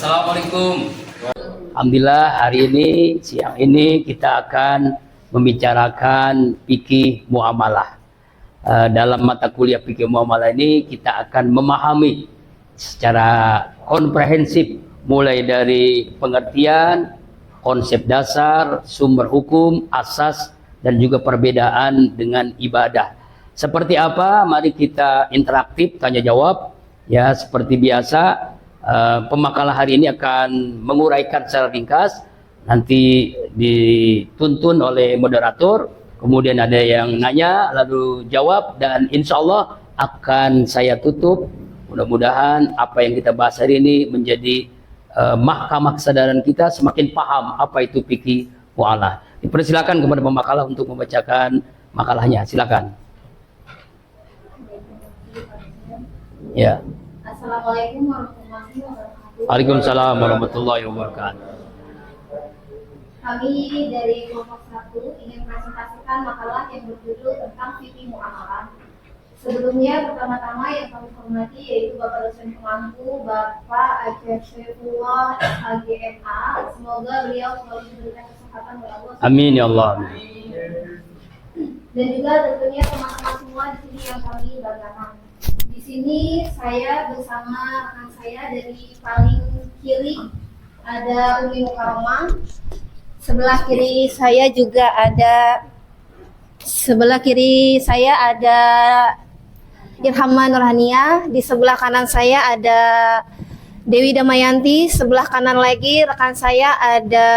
Assalamualaikum. Alhamdulillah hari ini siang ini kita akan membicarakan fikih muamalah. Dalam mata kuliah fikih muamalah ini kita akan memahami secara komprehensif mulai dari pengertian, konsep dasar, sumber hukum, asas, dan juga perbedaan dengan ibadah. Seperti apa? Mari kita interaktif, tanya jawab. Ya, seperti biasa. Pemakalan hari ini akan menguraikan secara ringkas, nanti dituntun oleh moderator, kemudian ada yang nanya lalu jawab, dan insya Allah akan saya tutup. Mudah-mudahan apa yang kita bahas hari ini menjadi mahkamah kesadaran kita, semakin paham apa itu fikih muamalah. Dipersilakan kepada pemakalah untuk membacakan makalahnya, silakan. Ya. Assalamualaikum warahmatullahi wabarakatuh. Waalaikumsalam warahmatullahi wabarakatuh. Kami dari kelompok 1 ingin presentasikan makalah yang berjudul tentang fikih muamalah. Sebelumnya, pertama-tama yang kami hormati yaitu Bapak dosen pengampu, Bapak Aceh Syaifullah SHGMA. Semoga beliau selalu diberikan kesehatan oleh Allah. Amin ya Allah. Dan juga tentunya teman-teman semua di sini yang kami banggakan. Di sini saya bersama rekan saya dari paling kiri ada Umi Mukarramah. Sebelah kiri saya ada Irhamah Nurhania. Di sebelah kanan saya ada Dewi Damayanti. Sebelah kanan lagi rekan saya ada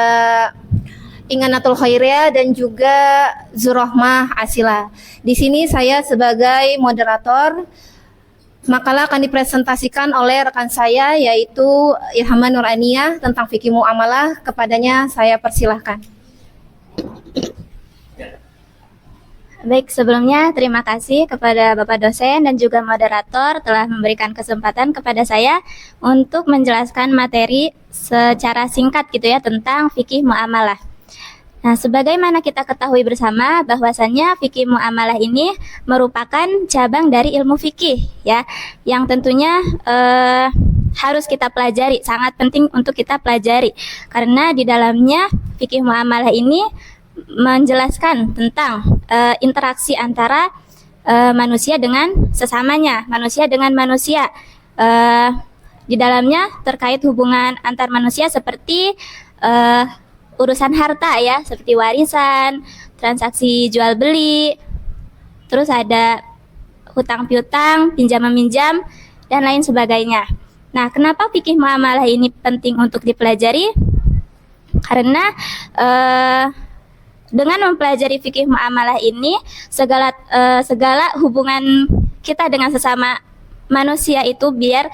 Inganatul Khairiyah dan juga Zurohmah Asila. Di sini saya sebagai moderator. Makalah akan dipresentasikan oleh rekan saya yaitu Irhamah Nurhania tentang fikih muamalah. Kepadanya saya persilahkan. Baik, sebelumnya terima kasih kepada Bapak dosen dan juga moderator telah memberikan kesempatan kepada saya untuk menjelaskan materi secara singkat gitu ya tentang fikih muamalah. Nah, sebagaimana kita ketahui bersama bahwasannya fikih muamalah ini merupakan cabang dari ilmu fikih ya, yang tentunya harus kita pelajari, sangat penting untuk kita pelajari karena di dalamnya fikih muamalah ini menjelaskan tentang interaksi antara manusia dengan sesamanya, manusia dengan manusia. Di dalamnya terkait hubungan antar manusia seperti urusan harta ya, seperti warisan, transaksi jual beli, terus ada hutang piutang, pinjam meminjam, dan lain sebagainya. Nah, kenapa fikih muamalah ini penting untuk dipelajari? Karena dengan mempelajari fikih muamalah ini, segala hubungan kita dengan sesama manusia itu biar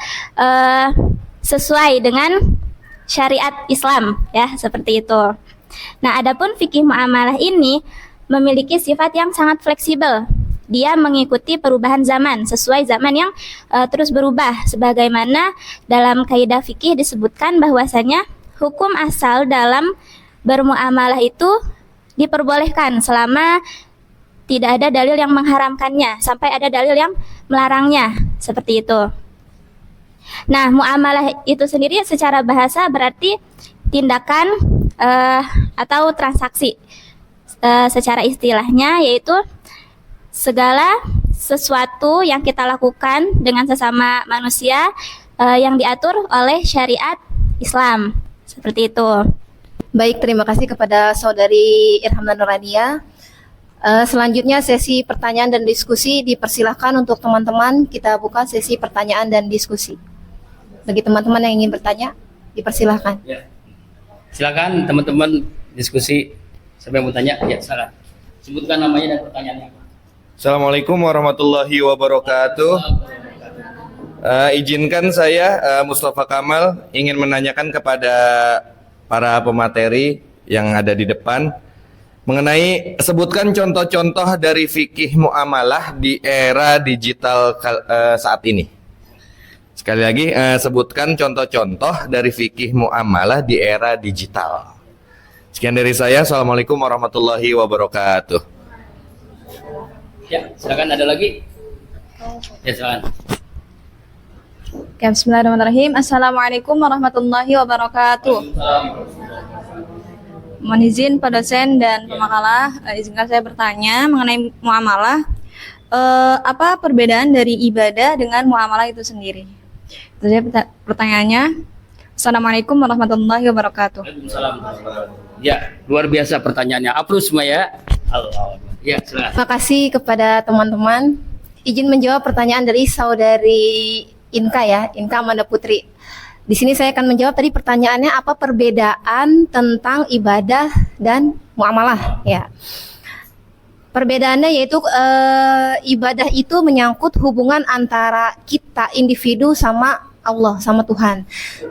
sesuai dengan syariat Islam ya, seperti itu. Nah, adapun fikih muamalah ini memiliki sifat yang sangat fleksibel. Dia mengikuti perubahan zaman, sesuai zaman yang terus berubah. Sebagaimana dalam kaidah fikih disebutkan bahwasanya hukum asal dalam bermuamalah itu diperbolehkan selama tidak ada dalil yang mengharamkannya, sampai ada dalil yang melarangnya, seperti itu. Nah, muamalah itu sendiri secara bahasa berarti tindakan atau transaksi. Secara istilahnya yaitu segala sesuatu yang kita lakukan dengan sesama manusia yang diatur oleh syariat Islam. Seperti itu. Baik, terima kasih kepada Saudari Irhamah Nurhania. Selanjutnya sesi pertanyaan dan diskusi dipersilahkan untuk teman-teman. Kita buka sesi pertanyaan dan diskusi. Bagi teman-teman yang ingin bertanya, dipersilahkan. Ya. Silakan teman-teman diskusi. Siapa yang mau tanya? Ya, silakan. Sebutkan namanya dan pertanyaannya. Assalamualaikum warahmatullahi wabarakatuh. Izinkan saya Mustafa Kamal ingin menanyakan kepada para pemateri yang ada di depan mengenai sebutkan contoh-contoh dari fikih muamalah di era digital saat ini. Sekali lagi, sebutkan contoh-contoh dari fikih muamalah di era digital. Sekian dari saya. Assalamualaikum warahmatullahi wabarakatuh. Ya, silakan, ada lagi? Ya, silakan. Oke, bismillahirrahmanirrahim. Assalamualaikum warahmatullahi wabarakatuh. Mohon izin Pak dosen dan pemakalah, izinkan saya bertanya mengenai muamalah. Apa perbedaan dari ibadah dengan muamalah itu sendiri? Itu saja pertanyaannya. Assalamualaikum warahmatullahi wabarakatuh. Waalaikumsalam. Ya, luar biasa pertanyaannya. Aprus semua ya. Allah. Ya, silakan. Terima kasih kepada teman-teman. Izin menjawab pertanyaan dari saudari Inka ya, Inka Amanda Putri. Di sini saya akan menjawab tadi pertanyaannya apa perbedaan tentang ibadah dan muamalah ya. Perbedaannya yaitu ibadah itu menyangkut hubungan antara kita individu sama Allah, sama Tuhan.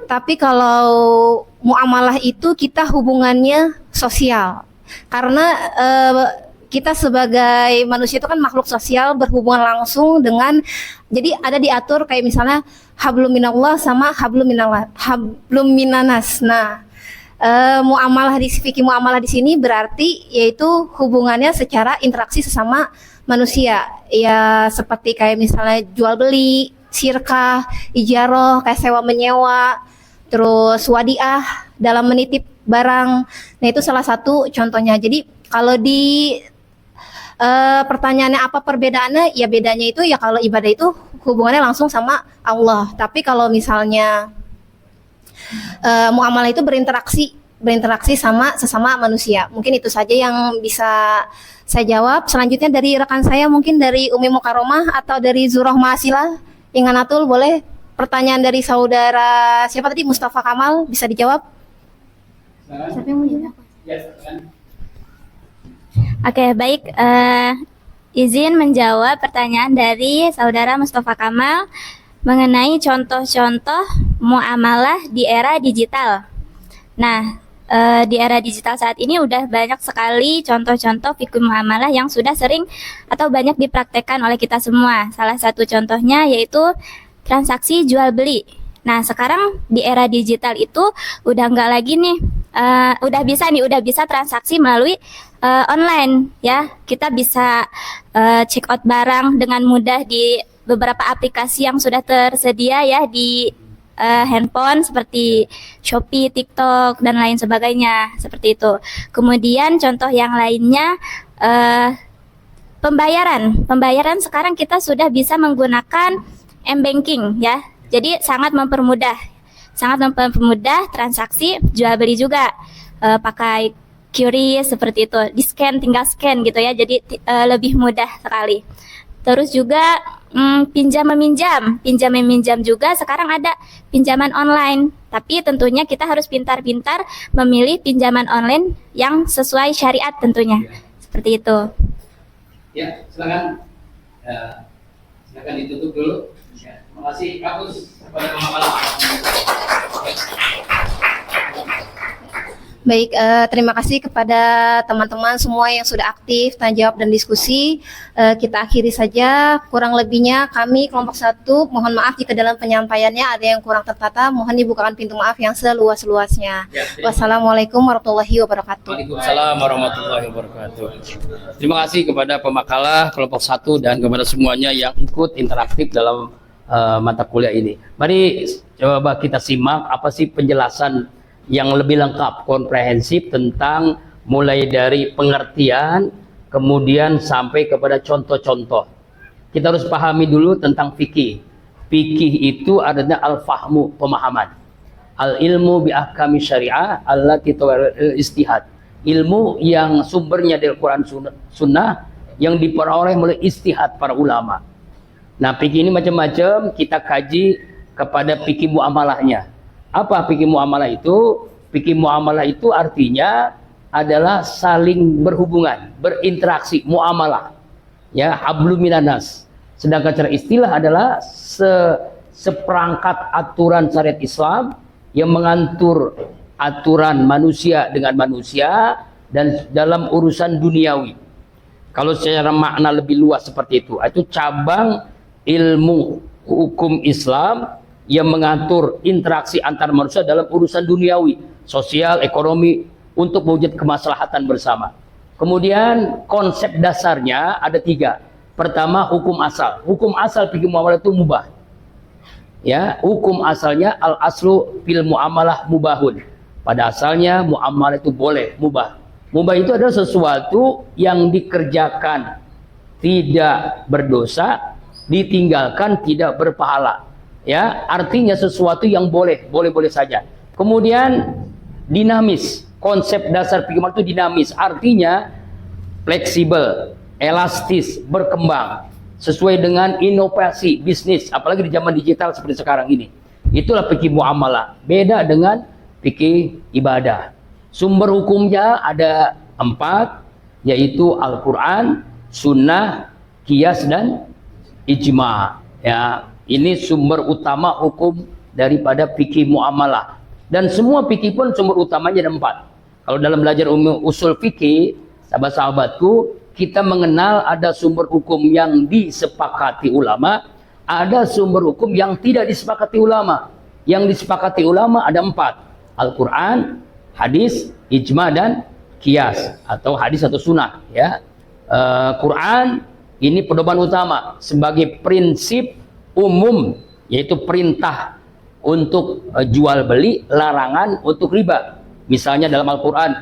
Tapi kalau muamalah itu kita hubungannya sosial. Karena kita sebagai manusia itu kan makhluk sosial berhubungan langsung dengan, jadi ada diatur kayak misalnya hablum minallah sama hablum minanas. Nah, muamalah di fikih muamalah di sini berarti yaitu hubungannya secara interaksi sesama manusia. Ya seperti kayak misalnya jual beli, sirkah, ijaroh, kayak sewa menyewa, terus wadiah dalam menitip barang. Nah, itu salah satu contohnya. Jadi kalau di pertanyaannya apa perbedaannya, ya bedanya itu ya kalau ibadah itu hubungannya langsung sama Allah. Tapi kalau misalnya muamalah itu berinteraksi sama sesama manusia. Mungkin itu saja yang bisa saya jawab. Selanjutnya dari rekan saya, mungkin dari Umi Mukaromah atau dari Zuroh Mahasila Inganatul, boleh pertanyaan dari saudara siapa tadi, Mustafa Kamal, bisa dijawab? Siapa yang mau jawab? Oke, baik. Izin menjawab pertanyaan dari saudara Mustafa Kamal mengenai contoh-contoh muamalah di era digital. Nah, di era digital saat ini udah banyak sekali contoh-contoh fikih muamalah yang sudah sering atau banyak dipraktekkan oleh kita semua. Salah satu contohnya yaitu transaksi jual beli. Nah, sekarang di era digital itu udah nggak lagi nih, udah bisa transaksi melalui online ya. Kita bisa check out barang dengan mudah di beberapa aplikasi yang sudah tersedia ya di handphone seperti Shopee, TikTok dan lain sebagainya seperti itu. Kemudian contoh yang lainnya pembayaran sekarang kita sudah bisa menggunakan m-banking ya. Jadi sangat mempermudah transaksi jual beli juga, pakai QRIS seperti itu, tinggal scan gitu ya, jadi lebih mudah sekali. Terus juga pinjam meminjam juga sekarang ada pinjaman online, tapi tentunya kita harus pintar-pintar memilih pinjaman online yang sesuai syariat tentunya, seperti itu. Ya, silakan. Silakan ditutup dulu. Terima kasih, Kapus, kepada pemakalah. Baik, terima kasih kepada teman-teman semua yang sudah aktif tanya jawab dan diskusi. Kita akhiri saja. Kurang lebihnya kami kelompok 1 mohon maaf jika dalam penyampaiannya ada yang kurang tertata. Mohon dibukakan pintu maaf yang seluas-luasnya. Wassalamualaikum warahmatullahi wabarakatuh. Waalaikumsalam warahmatullahi wabarakatuh. Terima kasih kepada pemakalah kelompok 1 dan kepada semuanya yang ikut interaktif dalam mata kuliah ini. Mari coba kita simak apa sih penjelasan yang lebih lengkap, komprehensif tentang mulai dari pengertian kemudian sampai kepada contoh-contoh. Kita harus pahami dulu tentang fikih. Fikih itu adalah al-fahmu, pemahaman. Al-ilmu bi ahkami syariah allati istihad. Ilmu yang sumbernya dari Quran Sunnah yang diperoleh melalui istihad para ulama. Nah, fikih ini macam-macam, kita kaji kepada fikih muamalahnya. Apa fikih muamalah itu? Fikih muamalah itu artinya adalah saling berhubungan, berinteraksi, muamalah. Ya, hablum minanas. Sedangkan secara istilah adalah seperangkat aturan syariat Islam yang mengatur aturan manusia dengan manusia dan dalam urusan duniawi. Kalau secara makna lebih luas seperti itu cabang ilmu hukum Islam yang mengatur interaksi antar manusia dalam urusan duniawi, sosial, ekonomi untuk mewujud kemaslahatan bersama. Kemudian konsep dasarnya ada 3. Pertama, hukum asal. Hukum asal fikih muamalah itu mubah. Ya, hukum asalnya al aslu fil muamalah mubahun. Pada asalnya muamalah itu boleh, mubah. Mubah itu adalah sesuatu yang dikerjakan tidak berdosa, ditinggalkan tidak berpahala. Ya, artinya sesuatu yang boleh saja. Kemudian dinamis. Konsep dasar fikih itu dinamis, artinya fleksibel, elastis, berkembang sesuai dengan inovasi bisnis, apalagi di zaman digital seperti sekarang ini. Itulah fikih muamalah. Beda dengan fikih ibadah. Sumber hukumnya ada 4, yaitu Al-Quran, Sunnah, Qiyas, dan Ijma. Ya, ini sumber utama hukum daripada fikih muamalah. Dan semua fikih pun sumber utamanya ada 4. Kalau dalam belajar usul fikih, sahabat-sahabatku, kita mengenal ada sumber hukum yang disepakati ulama, ada sumber hukum yang tidak disepakati ulama. Yang disepakati ulama ada 4. Al-Quran, hadis, ijma, dan qiyas, atau hadis atau sunnah. Ya. Quran ini pedoman utama sebagai prinsip umum, yaitu perintah untuk jual beli, larangan untuk riba. Misalnya dalam Al-Quran,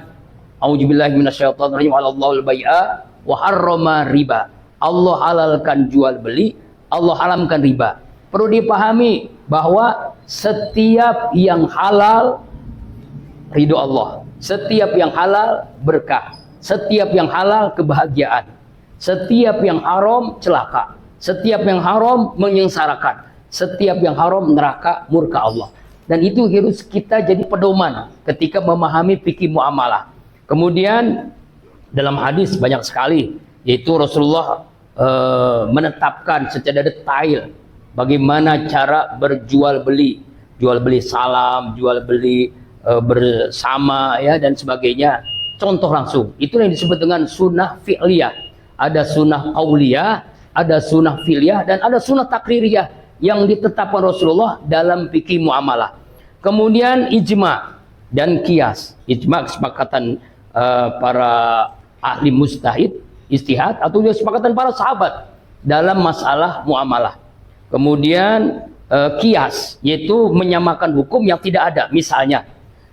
A'udzubillahi minasyaitonirrajim, Allahul bai'a wa harrama riba. Allah halalkan jual beli, Allah haramkan riba. Perlu dipahami bahwa setiap yang halal ridho Allah, setiap yang halal berkah, setiap yang halal kebahagiaan, setiap yang haram celaka, setiap yang haram menyengsarakan, setiap yang haram neraka murka Allah. Dan itu harus kita jadi pedoman ketika memahami fikih muamalah. Kemudian dalam hadis banyak sekali, yaitu Rasulullah menetapkan secara detail bagaimana cara berjual beli, salam, jual beli bersama, ya, dan sebagainya. Contoh langsung, itu yang disebut dengan sunnah fi'liyah. Ada sunnah qauliyah, ada sunnah fi'liyah, dan ada sunnah takririyah yang ditetapkan Rasulullah dalam fikih muamalah. Kemudian ijma dan qiyas. Ijma kesepakatan para ahli mujtahid, istihad, atau kesepakatan para sahabat dalam masalah muamalah. Kemudian qiyas, yaitu menyamakan hukum yang tidak ada. Misalnya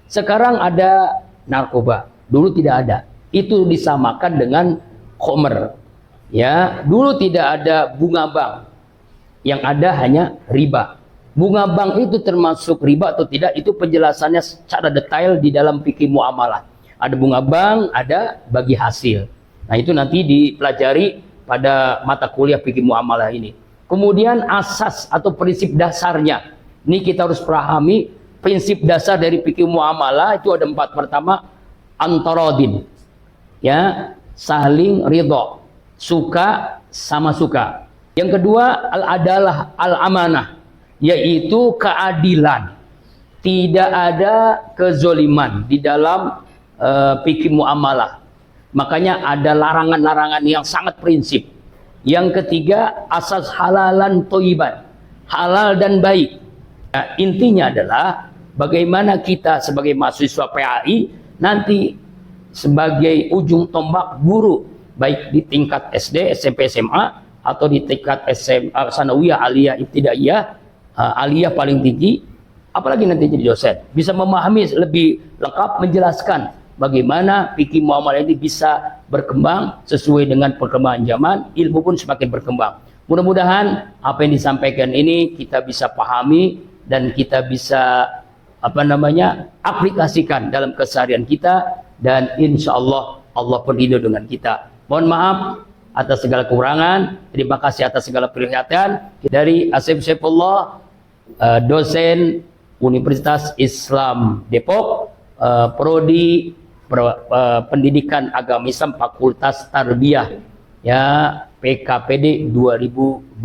sekarang ada narkoba, dulu tidak ada. Itu disamakan dengan khomer. Ya, dulu tidak ada bunga bank, yang ada hanya riba. Bunga bank itu termasuk riba atau tidak, itu penjelasannya secara detail di dalam fikih muamalah. Ada bunga bank, ada bagi hasil. Nah, itu nanti dipelajari pada mata kuliah fikih muamalah ini. Kemudian asas atau prinsip dasarnya, ini kita harus pahami. Prinsip dasar dari fikih muamalah itu ada 4. Pertama, antarodin, ya, saling ridho, suka sama suka. Yang kedua, al-adalah, al-amanah, yaitu keadilan. Tidak ada kezoliman di dalam fikih muamalah. Makanya ada larangan-larangan yang sangat prinsip. Yang ketiga, asas halalan thayyiban, halal dan baik. Nah, intinya adalah bagaimana kita sebagai mahasiswa PAI nanti sebagai ujung tombak guru, baik di tingkat SD, SMP, SMA, atau di tingkat SMA, sanawiyah, aliyah, ibtidaiyah, aliyah paling tinggi, apalagi nanti jadi dosen, bisa memahami lebih lengkap, menjelaskan bagaimana fikih muamalah ini bisa berkembang sesuai dengan perkembangan zaman, ilmu pun semakin berkembang. Mudah-mudahan apa yang disampaikan ini kita bisa pahami dan kita bisa aplikasikan dalam keseharian kita, dan insya Allah Allah pun ridho dengan kita. Mohon maaf atas segala kekurangan, terima kasih atas segala perhatian. Dari Asep Saifullah, dosen Universitas Islam Depok, Prodi Pendidikan Agama Islam Fakultas Tarbiyah, ya, PKPD 2026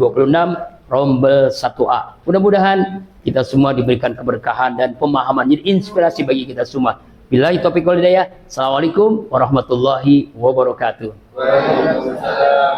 Rombel 1A. Mudah-mudahan kita semua diberikan keberkahan dan pemahaman, jadi inspirasi bagi kita semua. Billahi taufiq wal hidayah. Assalamualaikum warahmatullahi wabarakatuh. Waalaikumsalam.